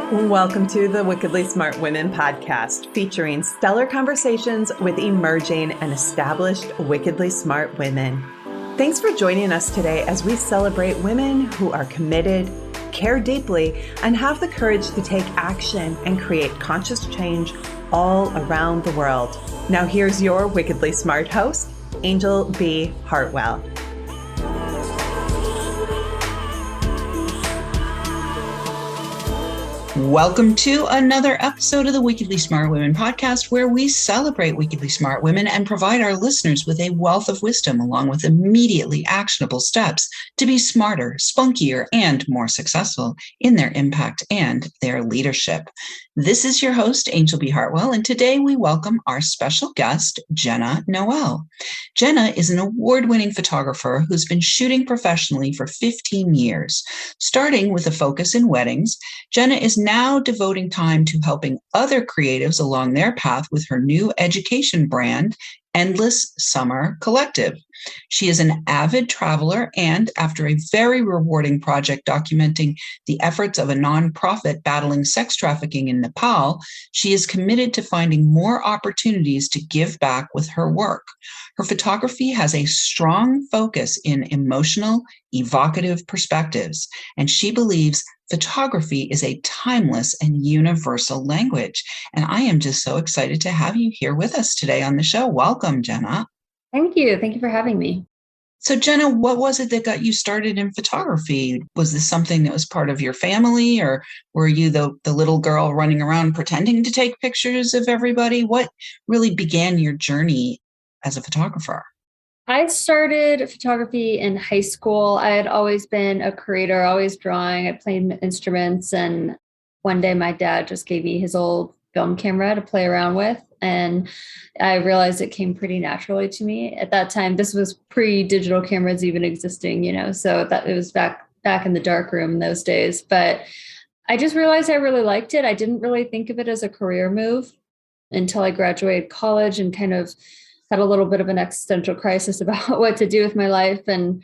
Welcome to the Wickedly Smart Women podcast, featuring stellar conversations with emerging and established wickedly smart women. Thanks for joining us today as we celebrate women who are committed, care deeply, and have the courage to take action and create conscious change all around the world. Now here's your wickedly smart host, Angel B. Hartwell. Welcome to another episode of the Wickedly Smart Women podcast, where we celebrate wickedly smart women and provide our listeners with a wealth of wisdom along with immediately actionable steps to be smarter, spunkier, and more successful in their impact and their leadership. This is your host, Angel B. Hartwell, and today we welcome our special guest, Jenna Noelle. Jenna is an award-winning photographer who's been shooting professionally for 15 years. Starting with a focus in weddings, Jenna is now devoting time to helping other creatives along their path with her new education brand, Endless Summer Collective. She is an avid traveler, and after a very rewarding project documenting the efforts of a nonprofit battling sex trafficking in Nepal, she is committed to finding more opportunities to give back with her work. Her photography has a strong focus in emotional, evocative perspectives, and she believes photography is a timeless and universal language. And I am just so excited to have you here with us today on the show. Welcome, Jenna. Thank you. Thank you for having me. So, Jenna, what was it that got you started in photography? Was this something that was part of your family, or were you the little girl running around pretending to take pictures of everybody? What really began your journey as a photographer? I started photography in high school. I had always been a creator, always drawing. I played instruments. And one day my dad just gave me his old film camera to play around with. And I realized it came pretty naturally to me. At that time, this was pre-digital cameras even existing, so that it was back in the dark room in those days. But I just realized I really liked it. I didn't really think of it as a career move until I graduated college and kind of had a little bit of an existential crisis about what to do with my life, and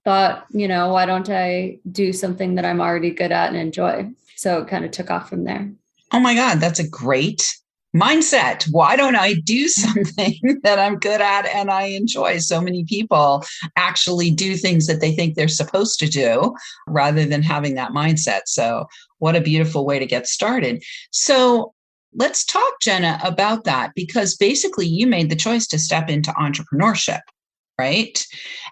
thought, why don't I do something that I'm already good at and enjoy? So it kind of took off from there. Oh my God, that's a great mindset. Why don't I do something that I'm good at and I enjoy? So many people actually do things that they think they're supposed to do rather than having that mindset. So what a beautiful way to get started. So let's talk, Jenna, about that, because basically you made the choice to step into entrepreneurship, right?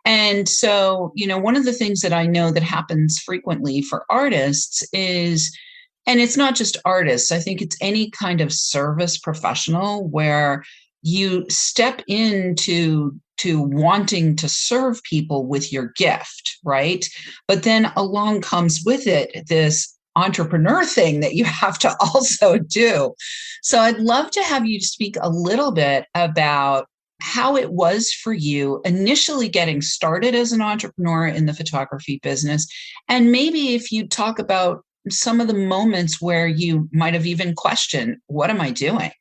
And so, one of the things that I know that happens frequently for artists is, and it's not just artists, I think it's any kind of service professional where you step into wanting to serve people with your gift, right? But then along comes with it this entrepreneur thing that you have to also do. So I'd love to have you speak a little bit about how it was for you initially getting started as an entrepreneur in the photography business. And maybe if you talk about some of the moments where you might have even questioned, what am I doing?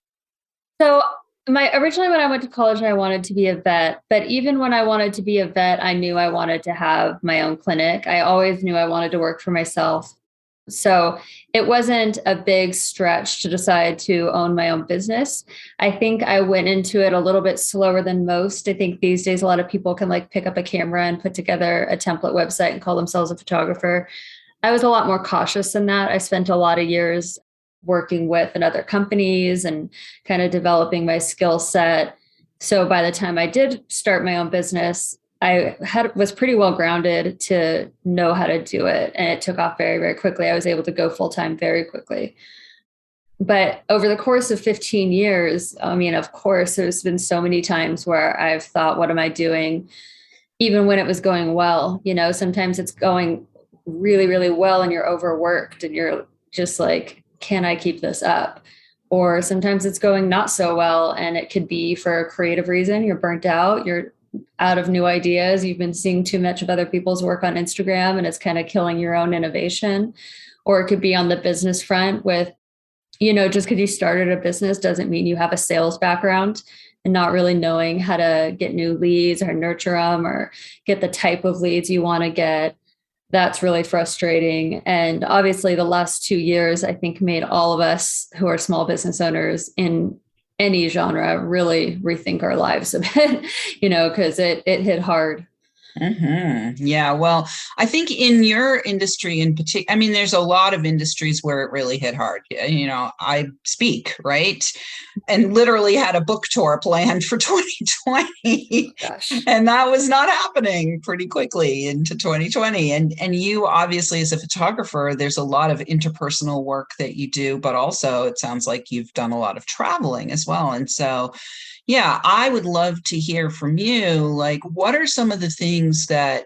So originally when I went to college, I wanted to be a vet, but even when I wanted to be a vet, I knew I wanted to have my own clinic. I always knew I wanted to work for myself. So it wasn't a big stretch to decide to own my own business. I think I went into it a little bit slower than most. I think these days, a lot of people can pick up a camera and put together a template website and call themselves a photographer. I was a lot more cautious than that. I spent a lot of years working with other companies and kind of developing my skill set. So by the time I did start my own business, I was pretty well grounded to know how to do it. And it took off very, very quickly. I was able to go full-time very quickly. But over the course of 15 years, of course, there's been so many times where I've thought, what am I doing? Even when it was going well, sometimes it's going really, really well and you're overworked and you're just like, can I keep this up? Or sometimes it's going not so well. And it could be for a creative reason. You're burnt out. You're out of new ideas. You've been seeing too much of other people's work on Instagram and it's kind of killing your own innovation. Or it could be on the business front with, just because you started a business doesn't mean you have a sales background and not really knowing how to get new leads or nurture them or get the type of leads you want to get. that's really frustrating. And obviously the last 2 years, I think, made all of us who are small business owners in any genre really rethink our lives a bit, because it hit hard. Mm-hmm. Yeah. Well, I think in your industry in particular, I mean, there's a lot of industries where it really hit hard. I speak, right? And literally had a book tour planned for 2020. Gosh. And that was not happening pretty quickly into 2020. And you obviously, as a photographer, there's a lot of interpersonal work that you do, but also it sounds like you've done a lot of traveling as well. And so yeah, I would love to hear from you. Like, what are some of the things that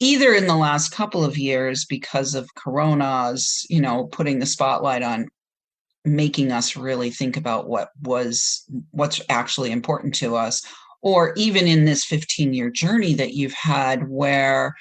either in the last couple of years, because of Corona's, putting the spotlight on making us really think about what's actually important to us, or even in this 15-year journey that you've had where,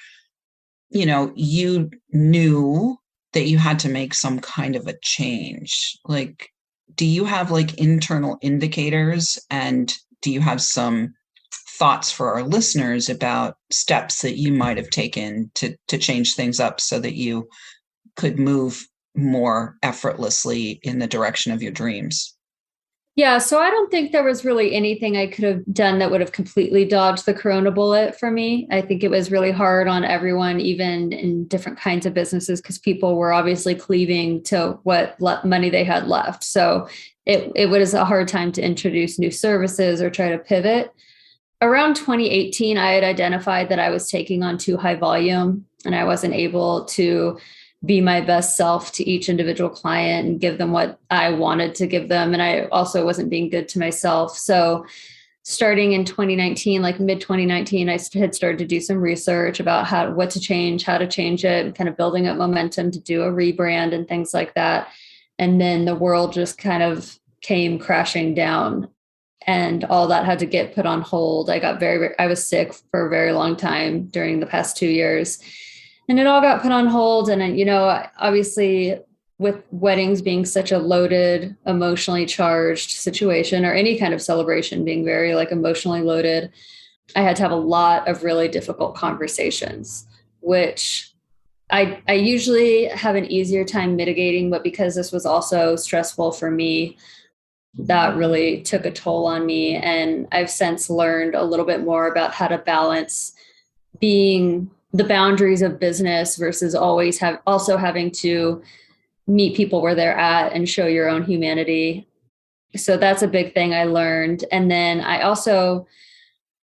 you knew that you had to make some kind of a change? Like, do you have like internal indicators, and do you have some thoughts for our listeners about steps that you might have taken to change things up so that you could move more effortlessly in the direction of your dreams? Yeah, so I don't think there was really anything I could have done that would have completely dodged the Corona bullet for me. I think it was really hard on everyone, even in different kinds of businesses, because people were obviously cleaving to what money they had left. So it was a hard time to introduce new services or try to pivot. Around 2018, I had identified that I was taking on too high volume and I wasn't able to be my best self to each individual client and give them what I wanted to give them. And I also wasn't being good to myself. So starting in 2019, like mid 2019, I had started to do some research about what to change, how to change it, and kind of building up momentum to do a rebrand and things like that. And then the world just kind of came crashing down and all that had to get put on hold. I was sick for a very long time during the past 2 years. And it all got put on hold. And, obviously with weddings being such a loaded, emotionally charged situation, or any kind of celebration being very like emotionally loaded, I had to have a lot of really difficult conversations, which I usually have an easier time mitigating. But because this was also stressful for me, that really took a toll on me. And I've since learned a little bit more about how to balance being the boundaries of business versus always also having to meet people where they're at and show your own humanity. So that's a big thing I learned. And then I also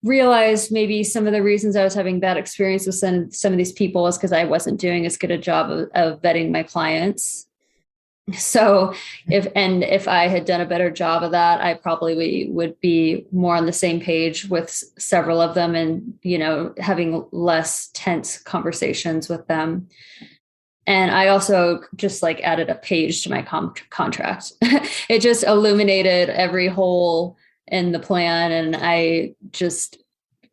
realized maybe some of the reasons I was having bad experience with some of these people was because I wasn't doing as good a job of vetting my clients. So if I had done a better job of that, I probably would be more on the same page with several of them and, having less tense conversations with them. And I also just added a page to my contract. It just illuminated every hole in the plan. And I just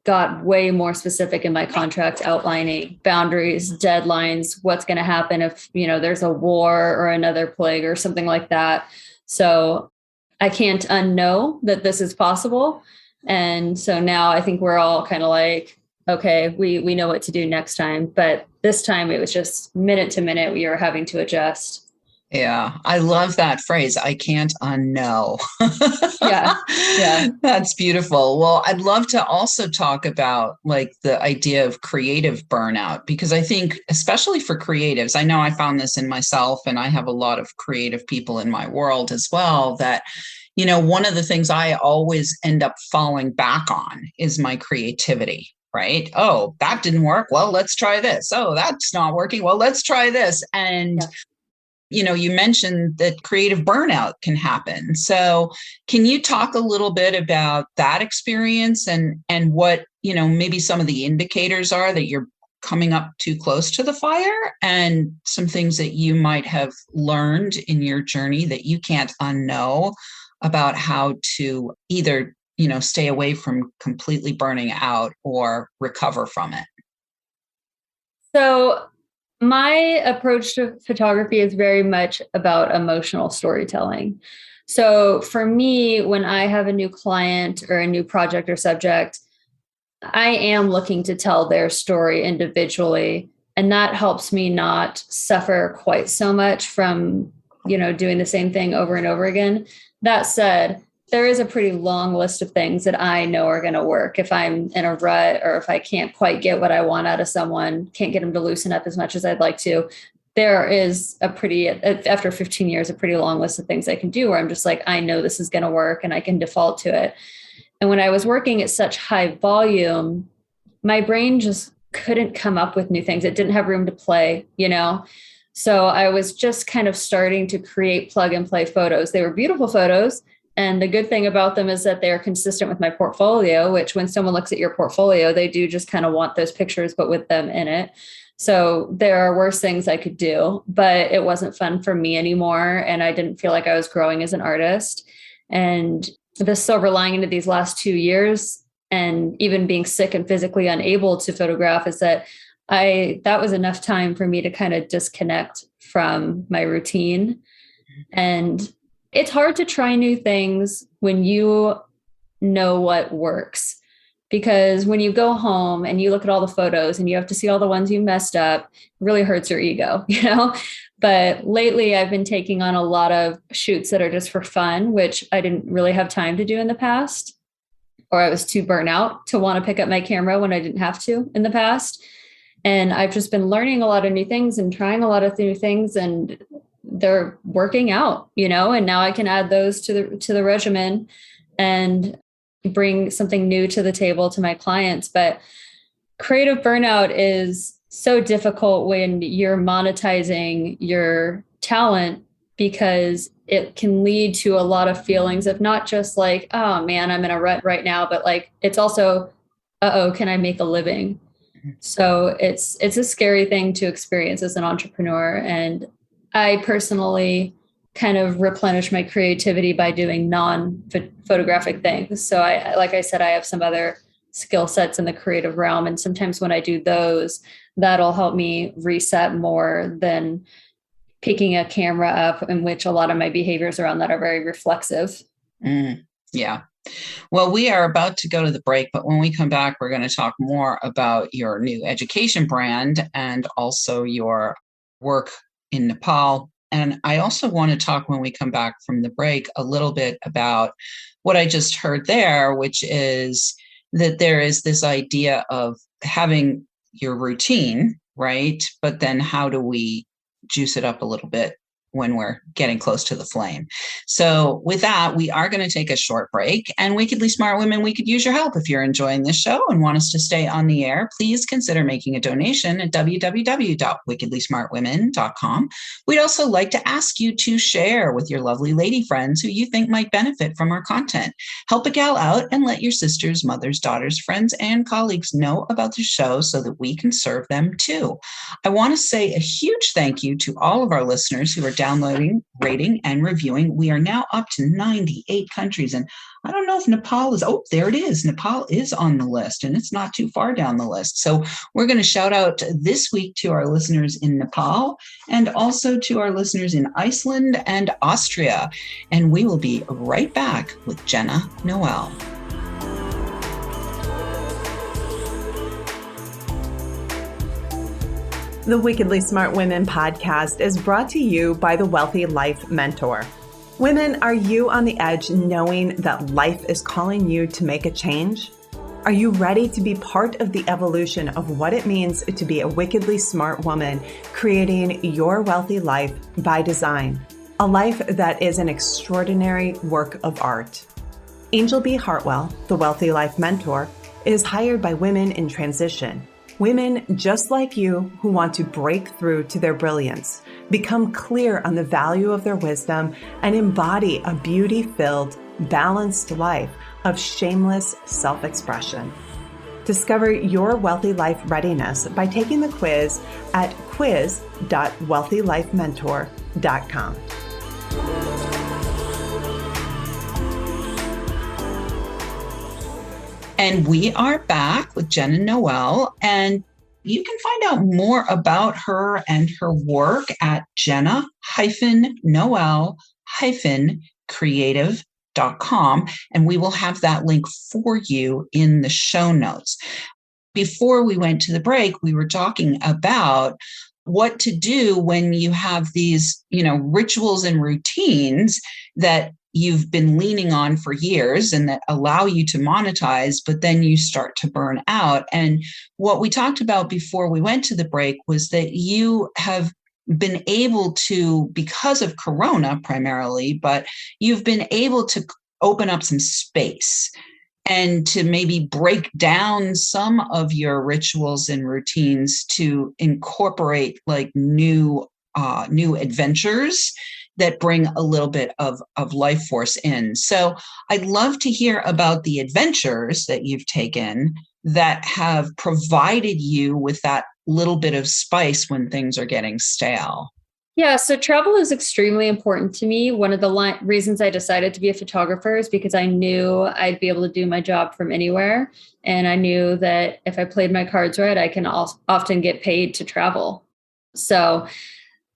got way more specific in my contract, outlining boundaries, deadlines, what's going to happen if, there's a war or another plague or something like that. So I can't unknow that this is possible. And so now I think we're all kind of like, okay, we know what to do next time. But this time it was just minute to minute, we were having to adjust. Yeah, I love that phrase. I can't unknow. Yeah. That's beautiful. Well, I'd love to also talk about the idea of creative burnout, because I think especially for creatives, I know I found this in myself, and I have a lot of creative people in my world as well, that, one of the things I always end up falling back on is my creativity. Right? Oh, that didn't work. Well, let's try this. Oh, that's not working. Well, let's try this. And you mentioned that creative burnout can happen. So can you talk a little bit about that experience and what, maybe some of the indicators are that you're coming up too close to the fire, and some things that you might have learned in your journey that you can't unknow about how to either, stay away from completely burning out or recover from it? So my approach to photography is very much about emotional storytelling. So for me, when I have a new client or a new project or subject, I am looking to tell their story individually And that helps me not suffer quite so much from, doing the same thing over and over again. That said, there is a pretty long list of things that I know are going to work. If I'm in a rut or if I can't quite get what I want out of someone, can't get them to loosen up as much as I'd like to, there is after 15 years, a pretty long list of things I can do where I'm just like, I know this is going to work and I can default to it. And when I was working at such high volume, my brain just couldn't come up with new things. It didn't have room to play, So I was just kind of starting to create plug and play photos. They were beautiful photos. And the good thing about them is that they're consistent with my portfolio, which when someone looks at your portfolio, they do just kind of want those pictures, but with them in it. So there are worse things I could do, but it wasn't fun for me anymore. And I didn't feel like I was growing as an artist. And the silver lining into these last 2 years, and even being sick and physically unable to photograph, is that that was enough time for me to kind of disconnect from my routine. And it's hard to try new things when you know what works, because when you go home and you look at all the photos and you have to see all the ones you messed up, it really hurts your ego, But lately I've been taking on a lot of shoots that are just for fun, which I didn't really have time to do in the past, or I was too burnt out to want to pick up my camera when I didn't have to in the past. And I've just been learning a lot of new things and trying a lot of new things, and they're working out, and now I can add those to the regimen and bring something new to the table to my clients. But creative burnout is so difficult when you're monetizing your talent, because it can lead to a lot of feelings of not just like, oh man, I'm in a rut right now, but like, it's also, can I make a living? So it's a scary thing to experience as an entrepreneur. And I personally kind of replenish my creativity by doing non-photographic things. So like I said, I have some other skill sets in the creative realm. And sometimes when I do those, that'll help me reset more than picking a camera up, in which a lot of my behaviors around that are very reflexive. Yeah. Well, we are about to go to the break, but when we come back, we're going to talk more about your new education brand and also your work in Nepal. And I also want to talk, when we come back from the break, a little bit about what I just heard there, which is that there is this idea of having your routine, right? But then how do we juice it up a little bit when we're getting close to the flame? So with that, we are going to take a short break. And Wickedly Smart Women, we could use your help. If you're enjoying this show and want us to stay on the air, please consider making a donation at www.wickedlysmartwomen.com. We'd also like to ask you to share with your lovely lady friends who you think might benefit from our content. Help a gal out and let your sisters, mothers, daughters, friends, and colleagues know about the show so that we can serve them too. I want to say a huge thank you to all of our listeners who are downloading, rating, and reviewing. We are now up to 98 countries. And I don't know if Nepal is, there it is. Nepal is on the list, and it's not too far down the list. So we're going to shout out this week to our listeners in Nepal and also to our listeners in Iceland and Austria. And we will be right back with Jenna Noelle. The Wickedly Smart Women podcast is brought to you by the Wealthy Life Mentor. Women, are you on the edge knowing that life is calling you to make a change? Are you ready to be part of the evolution of what it means to be a wickedly smart woman, creating your wealthy life by design? A life that is an extraordinary work of art. Angel B. Hartwell, the Wealthy Life Mentor, is hired by women in transition. Women just like you who want to break through to their brilliance, become clear on the value of their wisdom, and embody a beauty-filled, balanced life of shameless self-expression. Discover your wealthy life readiness by taking the quiz at quiz.wealthylifementor.com. And we are back with Jenna Noelle, and you can find out more about her and her work at Jenna-Noelle-creative.com, and we will have that link for you in the show notes. before we went to the break, we were talking about what to do when you have these, rituals and routines that you've been leaning on for years and that allow you to monetize, but then you start to burn out. And what we talked about before we went to the break was that you have been able to, because of Corona primarily, but you've been able to open up some space and to maybe break down some of your rituals and routines to incorporate like new adventures that bring a little bit of life force in. So I'd love to hear about the adventures that you've taken that have provided you with that little bit of spice when things are getting stale. Yeah, so travel is extremely important to me. One of the reasons I decided to be a photographer is because I knew I'd be able to do my job from anywhere. And I knew that if I played my cards right, I can often get paid to travel. So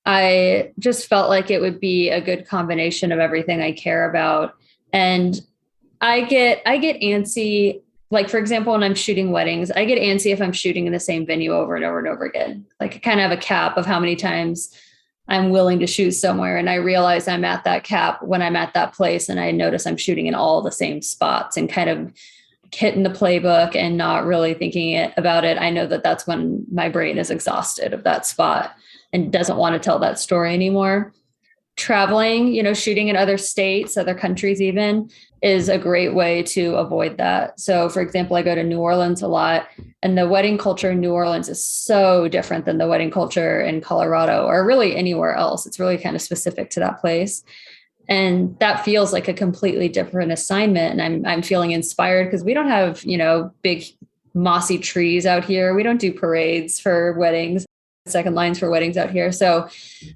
I just felt like it would be a good combination of everything I care about. And I get antsy. Like, for example, when I'm shooting weddings, I get antsy if I'm shooting in the same venue over and over and over again. Like, I kind of have a cap of how many times I'm willing to shoot somewhere. And I realize I'm at that cap when I'm at that place. And I notice I'm shooting in all the same spots and kind of hitting the playbook and not really thinking about it. I know that that's when my brain is exhausted of that spot and doesn't want to tell that story anymore. Traveling, shooting in other states, other countries even, is a great way to avoid that. So, for example, I go to New Orleans a lot, and the wedding culture in New Orleans is so different than the wedding culture in Colorado or really anywhere else. It's really kind of specific to that place. And that feels like a completely different assignment. And I'm feeling inspired because we don't have, big mossy trees out here. We don't do parades for weddings, second lines for weddings out here. So,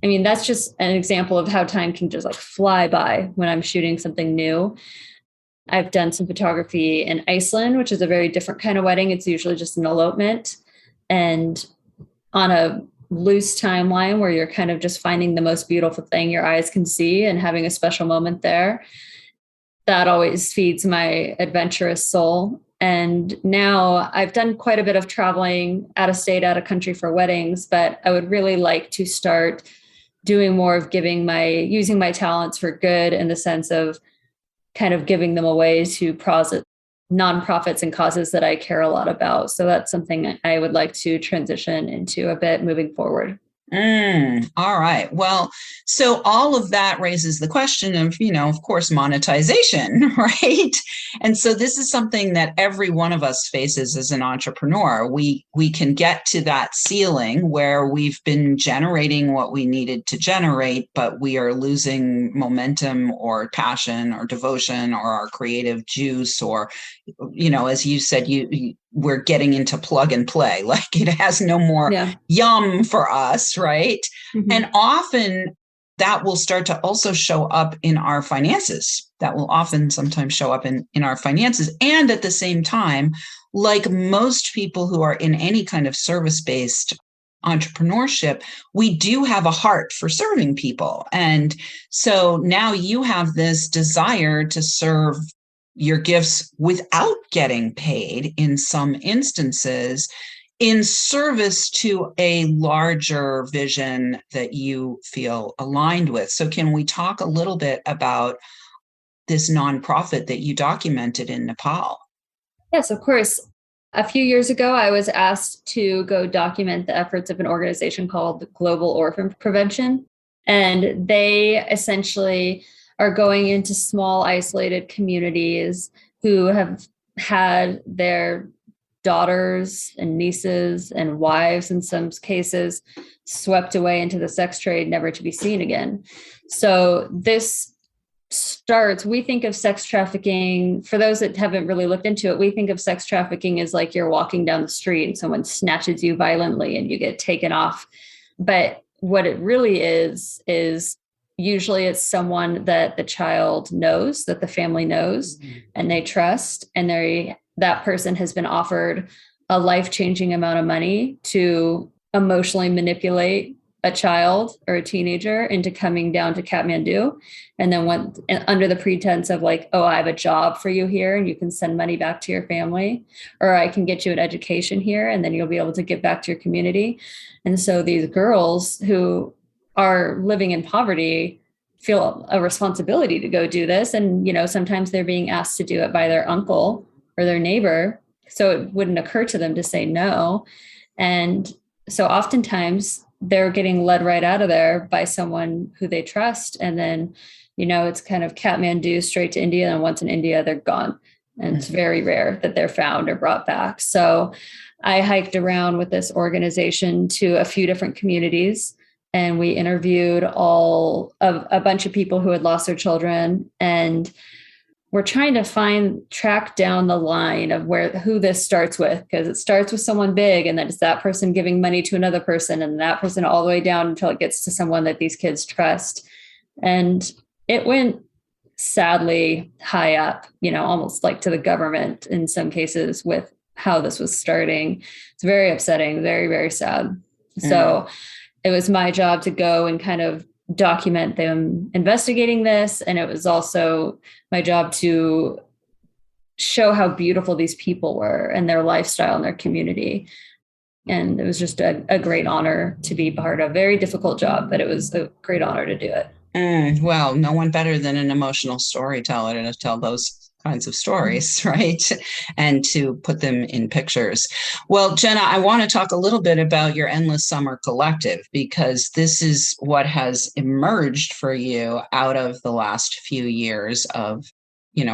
that's just an example of how time can just like fly by when I'm shooting something new. I've done some photography in Iceland, which is a very different kind of wedding. It's usually just an elopement and on a loose timeline where you're kind of just finding the most beautiful thing your eyes can see and having a special moment there. That always feeds my adventurous soul. And now I've done quite a bit of traveling out of state, out of country for weddings, but I would really like to start doing more of using my talents for good in the sense of kind of giving them away to nonprofits and causes that I care a lot about. So that's something I would like to transition into a bit moving forward. All right. Well, so all of that raises the question of, of course, monetization, right? And so this is something that every one of us faces as an entrepreneur. We can get to that ceiling where we've been generating what we needed to generate, but we are losing momentum or passion or devotion or our creative juice, or, as you said, we're getting into plug and play, like it has no more yum for us, right? Mm-hmm. And often that will start to also show up in our finances. That will often sometimes show up in our finances. And at the same time, like most people who are in any kind of service-based entrepreneurship, we do have a heart for serving people. And so now you have this desire to serve your gifts without getting paid in some instances, in service to a larger vision that you feel aligned with. So can we talk a little bit about this nonprofit that you documented in Nepal? Yes, of course. A few years ago, I was asked to go document the efforts of an organization called Global Orphan Prevention. And they essentially are going into small, isolated communities who have had their daughters and nieces and wives, in some cases, swept away into the sex trade, never to be seen again. So this we think of sex trafficking, for those that haven't really looked into it, we think of sex trafficking as like you're walking down the street and someone snatches you violently and you get taken off. But what it really is usually it's someone that the child knows, that the family knows, and they trust, and that person has been offered a life-changing amount of money to emotionally manipulate a child or a teenager into coming down to Kathmandu, and then went under the pretense of like, oh, I have a job for you here and you can send money back to your family, or I can get you an education here and then you'll be able to give back to your community. And so these girls who are living in poverty feel a responsibility to go do this. And, sometimes they're being asked to do it by their uncle or their neighbor. So it wouldn't occur to them to say no. And so oftentimes they're getting led right out of there by someone who they trust. And then, it's kind of Kathmandu straight to India. And once in India, they're gone. And it's very rare that they're found or brought back. So I hiked around with this organization to a few different communities, and we interviewed all of a bunch of people who had lost their children. And we're trying to track down the line of who this starts with, because it starts with someone big, and then it's that person giving money to another person, and that person all the way down until it gets to someone that these kids trust. And it went sadly high up, almost like to the government in some cases with how this was starting. It's very upsetting, very, very sad. So it was my job to go and kind of document them investigating this. And it was also my job to show how beautiful these people were and their lifestyle and their community. And it was just a great honor to be part of. Very difficult job, but it was a great honor to do it. Well, no one better than an emotional storyteller to tell those kinds of stories, right? And to put them in pictures. Well, Jenna, I want to talk a little bit about your Endless Summer Collective, because this is what has emerged for you out of the last few years of,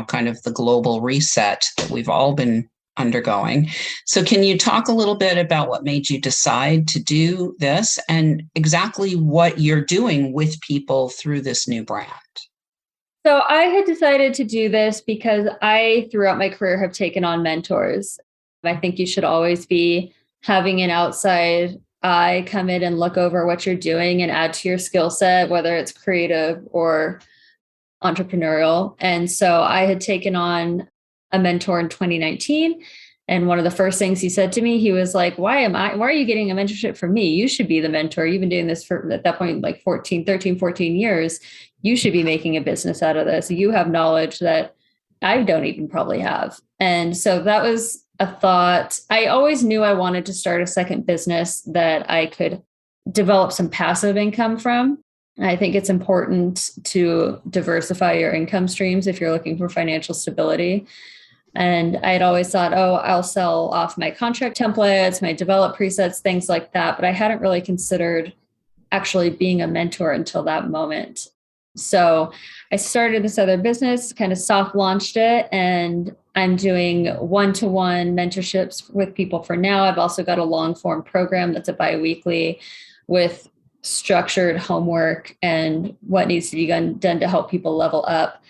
kind of the global reset that we've all been undergoing. So can you talk a little bit about what made you decide to do this and exactly what you're doing with people through this new brand? So I had decided to do this because I, throughout my career, have taken on mentors. I think you should always be having an outside eye come in and look over what you're doing and add to your skill set, whether it's creative or entrepreneurial. And so I had taken on a mentor in 2019. And one of the first things he said to me, he was like, why are you getting a mentorship from me? You should be the mentor. You've been doing this for, at that point, like 14 years. You should be making a business out of this. You have knowledge that I don't even probably have. And so that was a thought. I always knew I wanted to start a second business that I could develop some passive income from. I think it's important to diversify your income streams if you're looking for financial stability. And I had always thought, I'll sell off my contract templates, my developed presets, things like that. But I hadn't really considered actually being a mentor until that moment. So I started this other business, kind of soft launched it, and I'm doing one-to-one mentorships with people for now. I've also got a long form program that's a biweekly with structured homework and what needs to be done to help people level up.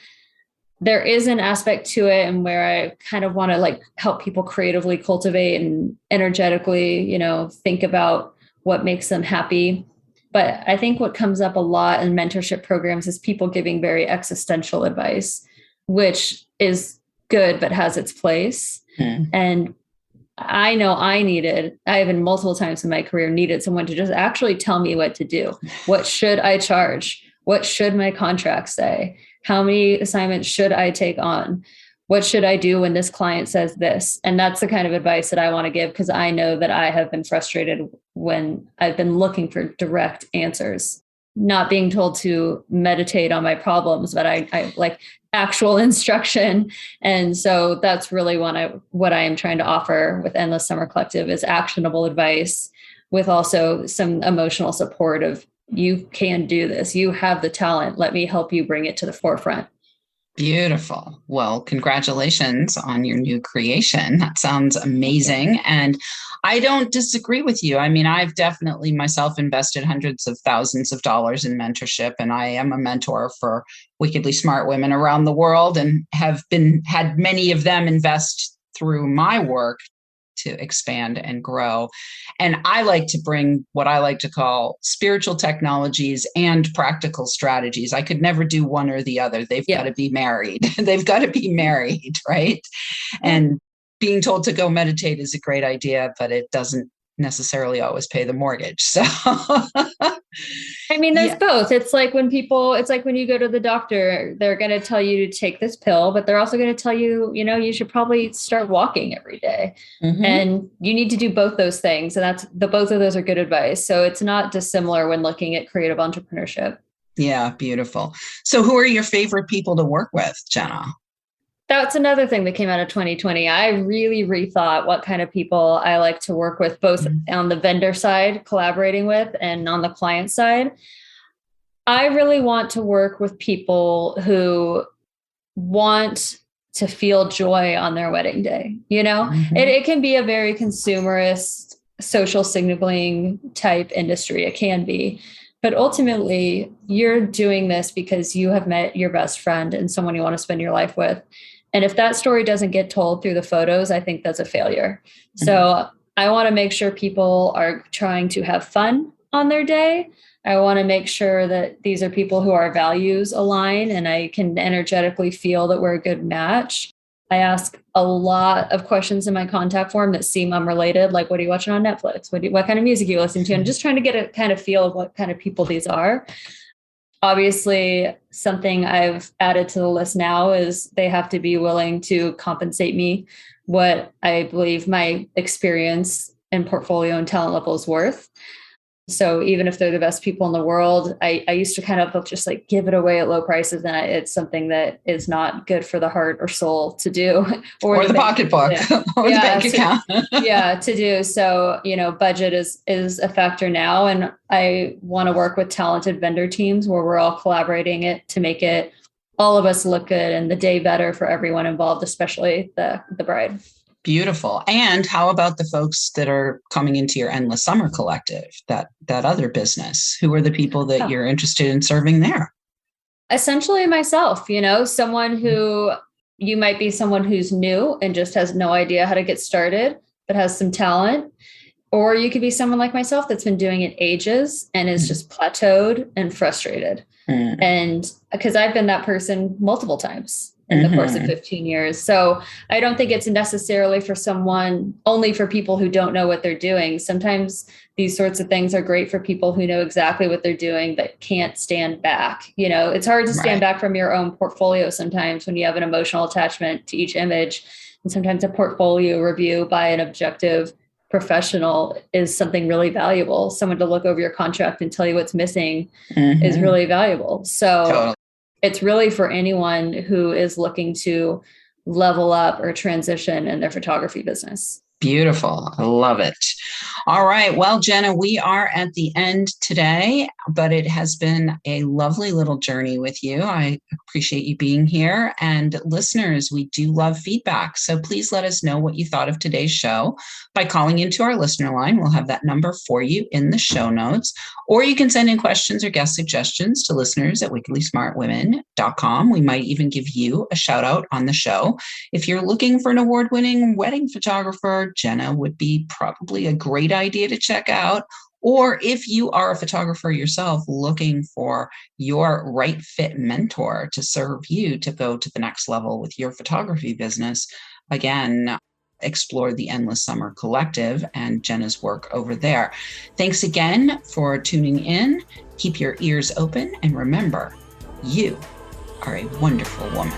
There is an aspect to it and where I kind of want to help people creatively cultivate and energetically, think about what makes them happy. But I think what comes up a lot in mentorship programs is people giving very existential advice, which is good, but has its place. And I know I have multiple times in my career needed someone to just actually tell me what to do. What should I charge? What should my contract say? How many assignments should I take on? What should I do when this client says this? And that's the kind of advice that I want to give, because I know that I have been frustrated when I've been looking for direct answers, not being told to meditate on my problems, but I like actual instruction. And so that's really what I am trying to offer with Endless Summer Collective is actionable advice with also some emotional support of, you can do this. You have the talent. Let me help you bring it to the forefront. Beautiful. Well, congratulations on your new creation. That sounds amazing. And I don't disagree with you. I mean, I've definitely myself invested hundreds of thousands of dollars in mentorship, and I am a mentor for wickedly smart women around the world and have had many of them invest through my work to expand and grow. And I like to bring what I like to call spiritual technologies and practical strategies. I could never do one or the other. They've got to be married. They've got to be married, right? And being told to go meditate is a great idea, but it doesn't necessarily always pay the mortgage. So I mean, there's both. It's like when you go to the doctor, they're going to tell you to take this pill, but they're also going to tell you, you should probably start walking every day. And you need to do both those things. And both of those are good advice. So it's not dissimilar when looking at creative entrepreneurship. Yeah, beautiful. So who are your favorite people to work with, Jenna? That's another thing that came out of 2020. I really rethought what kind of people I like to work with, both on the vendor side, collaborating with, and on the client side. I really want to work with people who want to feel joy on their wedding day. It can be a very consumerist, social signaling type industry. It can be. But ultimately, you're doing this because you have met your best friend and someone you want to spend your life with. And if that story doesn't get told through the photos, I think that's a failure. So I want to make sure people are trying to have fun on their day. I want to make sure that these are people who our values align and I can energetically feel that we're a good match. I ask a lot of questions in my contact form that seem unrelated, like what are you watching on Netflix? What kind of music are you listening to? And just trying to get a kind of feel of what kind of people these are. Obviously, something I've added to the list now is they have to be willing to compensate me what I believe my experience and portfolio and talent level is worth. So even if they're the best people in the world, I used to kind of just like give it away at low prices. And it's something that is not good for the heart or soul to do. Or the pocketbook or the bank account. To do. So, budget is a factor now. And I want to work with talented vendor teams where we're all collaborating it to make it all of us look good and the day better for everyone involved, especially the bride. Beautiful. And how about the folks that are coming into your Endless Summer Collective, that other business? Who are the people that you're interested in serving there? Essentially myself, someone who you might be someone who's new and just has no idea how to get started, but has some talent. Or you could be someone like myself that's been doing it ages and is just plateaued and frustrated. And because I've been that person multiple times in the course of 15 years. So I don't think it's necessarily only for people who don't know what they're doing. Sometimes these sorts of things are great for people who know exactly what they're doing, but can't stand back. It's hard to stand back from your own portfolio sometimes when you have an emotional attachment to each image. And sometimes a portfolio review by an objective professional is something really valuable. Someone to look over your contract and tell you what's missing is really valuable. So it's really for anyone who is looking to level up or transition in their photography business. Beautiful. I love it. All right. Well, Jenna, we are at the end today, but it has been a lovely little journey with you. I appreciate you being here. And listeners, we do love feedback. So please let us know what you thought of today's show by calling into our listener line. We'll have that number for you in the show notes. Or you can send in questions or guest suggestions to listeners at wickedlysmartwomen.com. We might even give you a shout out on the show. If you're looking for an award-winning wedding photographer, Jenna would be probably a great idea to check out. Or if you are a photographer yourself looking for your right fit mentor to serve you to go to the next level with your photography business, again, explore the Endless Summer Collective and Jenna's work over there. Thanks again for tuning in. Keep your ears open and remember, you are a wonderful woman.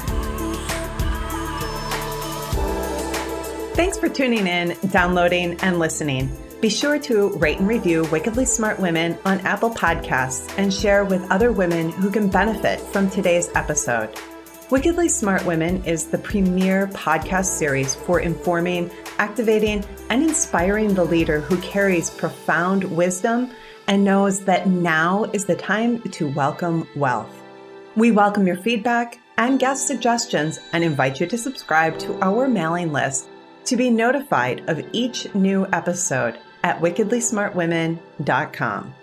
Thanks for tuning in, downloading, and listening. Be sure to rate and review Wickedly Smart Women on Apple Podcasts and share with other women who can benefit from today's episode. Wickedly Smart Women is the premier podcast series for informing, activating, and inspiring the leader who carries profound wisdom and knows that now is the time to welcome wealth. We welcome your feedback and guest suggestions and invite you to subscribe to our mailing list to be notified of each new episode at wickedlysmartwomen.com.